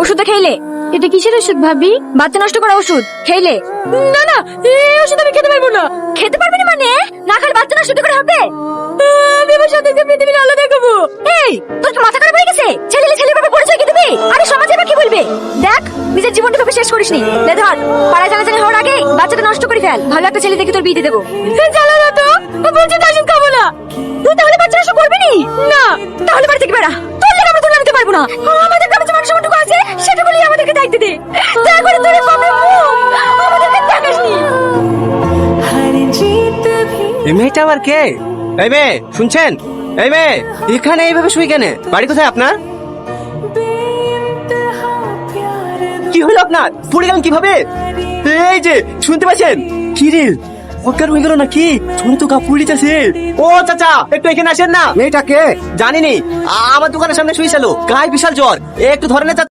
ওষুধটা খেলে। এটা কিসের ওষুধ ভাবি? বাচ্চা নষ্ট করা ওষুধ, খেলে। না না, এই ওষুধ আমি খেতে পারবো না। খেতে পারবি না মানে? না খেলে বাচ্চা নষ্ট করে হবে? আমি আমার সন্তানকে পৃথিবীর আলো দেখাবো। এই, তোর কি মাথা খারাপ হয়ে গেছে? ছেলে ছেলের বাবা পরিচয় কি দিবি? আরে সমাজে বা কি বলবে? দেখ, নিজের জীবনটা ভাবে শেষ করিসনি। লে ধর, পাড়ায় জানাজানি হওয়ার আগে বাচ্চাটা নষ্ট করে ফেল। ভালো একটা ছেলে দেখে তোর বিয়ে দিয়ে দেবো। জ্বালা না তো, বলছি তার সঙ্গে খাবো না। তুই তাহলে বাচ্চা নষ্ট করবি নি? না, তাহলে বাড়ি থেকে বেড়া। তোর লেগে আমরা তুলে নিতে পারবো না। আমাদের গ্রামে যে মানুষ মনটুকু আছে সেটা বলেই আমাদেরকে দায়িত্ব দে। দয়া করে তোর বাপের মুখ আমাদেরকে দেখাসনি। এই মেয়েটা আবার কে? এই মেয়ে, শুনছেন? এই মেয়ে, এখানে এইভাবে শুই কেন? বাড়ি কোথায় আপনার? কি হলো আপনার? পড়ে গেলেন কিভাবে? এই যে শুনতে পাচ্ছেন? কি রে, অজ্ঞান হয়ে গেল নাকি? শুনে তো কাপড় দিতেছে। ও চাচা, একটু এখানে আসেন না। মেয়েটা কে? জানিনি, আমার দোকানের সামনে শুয়েছিল, গায়ে বিশাল জ্বর। একটু ধরে না চাচা।